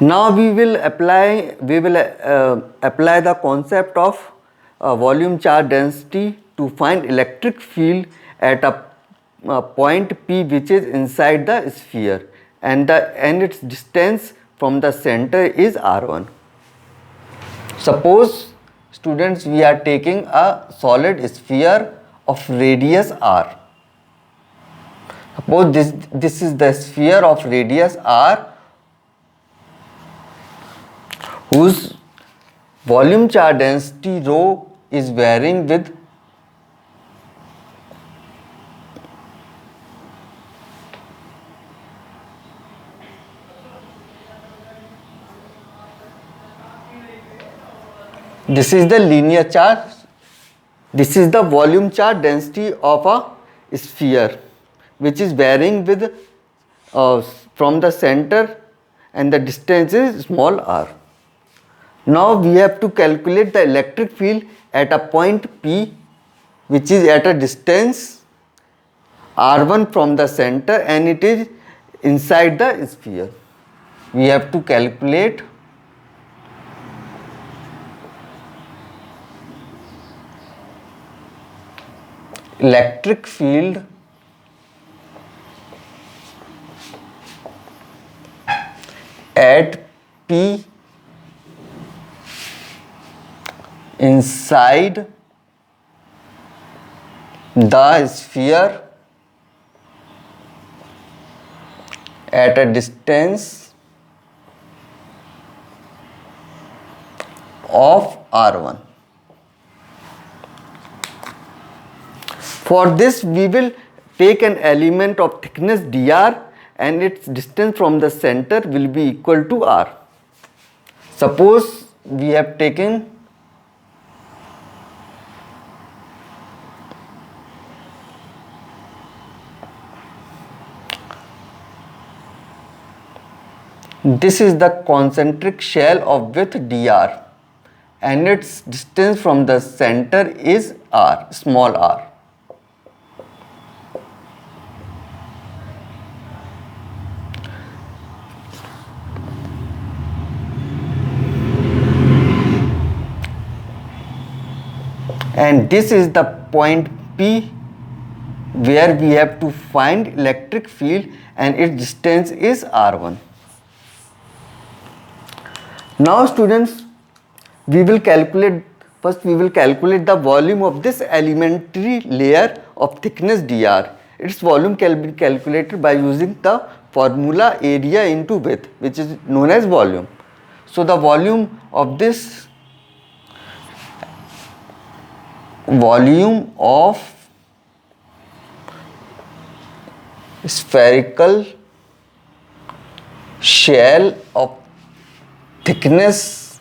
Now we will apply the concept of volume charge density to find electric field at a point P which is inside the sphere, and its distance from the center is r1. Suppose students, we are taking a solid sphere of radius r. Suppose this is the sphere of radius r whose volume charge density rho is varying with this is the linear charge. This is the volume charge density of a sphere which is varying with from the center, and the distance is small r. Now we have to calculate the electric field at a point P which is at a distance r1 from the center, and it is inside the sphere. We have to calculate electric field at P inside the sphere at a distance of r1. For this we will take an element of thickness dr, and its distance from the center will be equal to r. Suppose we have taken this is the concentric shell of width dr, and its distance from the center is r, small r. And this is the point P where we have to find electric field, and its distance is r1. Now students, we will calculate the volume of this elementary layer of thickness dr. Its volume can be calculated by using the formula area into width, which is known as volume. So the volume of this volume of spherical shell of thickness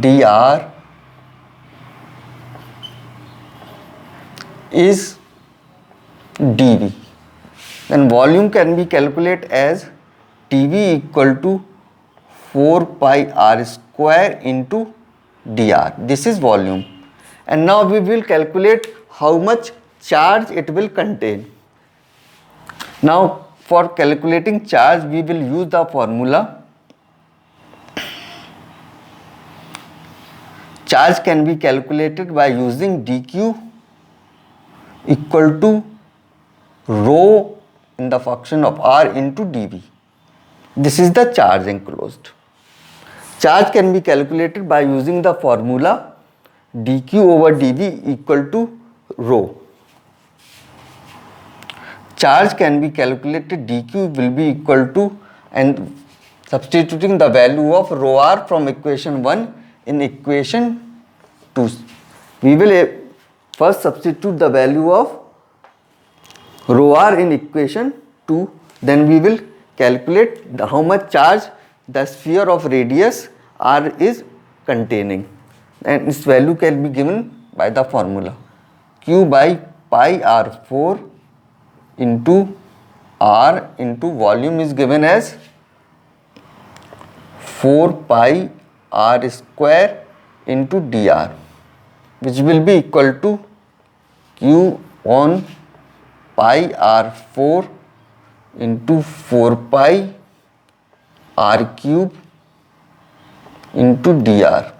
dr is dV. Then volume can be calculated as dV equal to 4 pi r square into dr. This is volume. And now we will calculate how much charge it will contain. Now for calculating charge we will use the formula. Charge can be calculated by using dq equal to rho in the function of r into dV. This is the charge enclosed. Charge can be calculated by using the formula dq over dV equal to rho. Charge can be calculated, dq will be equal to, and substituting the value of rho r from equation 1 in equation 2. We will first substitute the value of rho r in equation 2, then we will calculate how much charge the sphere of radius r is containing, and its value can be given by the formula q by pi r4 into r into volume is given as 4 pi r square into dr, which will be equal to q on pi r4 into 4 pi r cube into dr.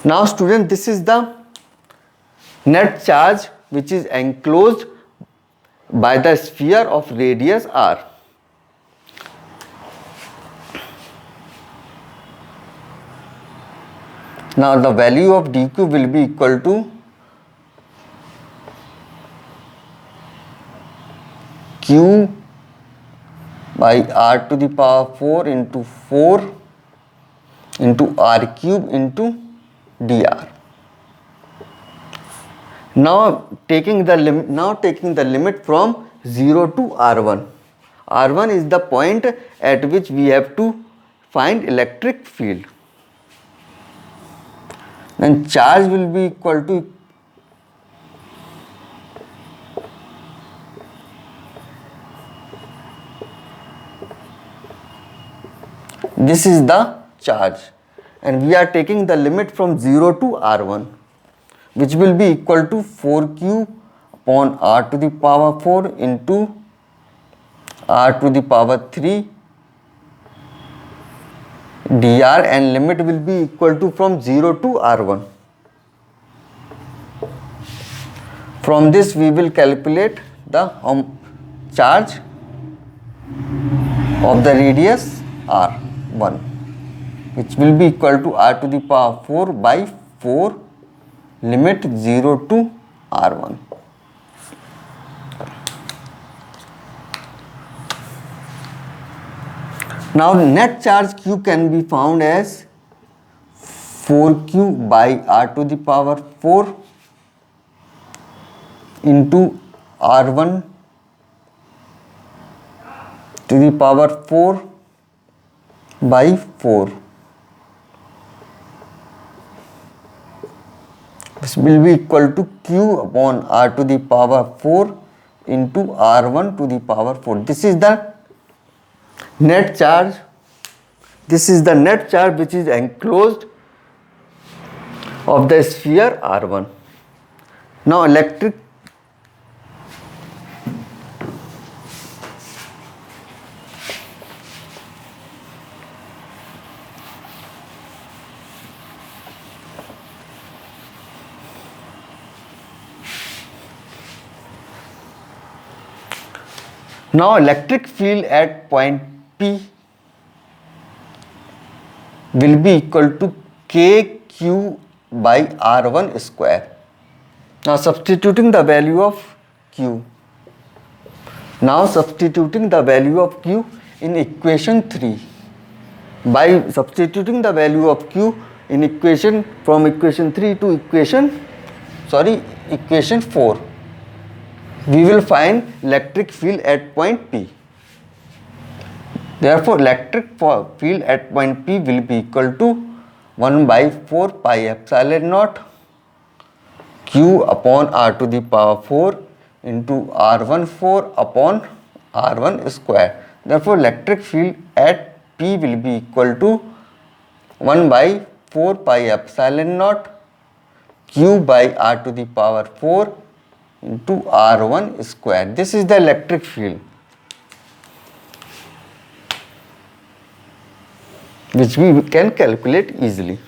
Now student, this is the net charge which is enclosed by the sphere of radius r. Now the value of dq will be equal to q by r to the power 4 into 4 into r cube into dr. Now taking the limit from 0 to r1. r1 is the point at which we have to find electric field. Then charge will be equal to this is the charge, and we are taking the limit from 0 to r1, which will be equal to 4q upon r to the power 4 into r to the power 3 dr, and limit will be equal to from 0 to r1. From this we will calculate the charge of the radius r1, which will be equal to r to the power 4 by 4 limit 0 to r1. Now net charge q can be found as 4q by r to the power 4 into r1 to the power 4 by 4. This will be equal to q upon r to the power 4 into r1 to the power 4. This is the net charge. This is the net charge which is enclosed of the sphere r1. Now electric field at point P will be equal to kq by r1 square. Now substituting the value of q. In equation 3. By substituting the value of q in equation 3 to equation 4, we will find electric field at point P. Therefore, electric field at point P will be equal to 1 by 4 pi epsilon naught q upon r to the power 4 into r14 upon r1 square. Therefore, electric field at P will be equal to 1 by 4 pi epsilon naught q by r to the power 4 into r1 square. This is the electric field which we can calculate easily.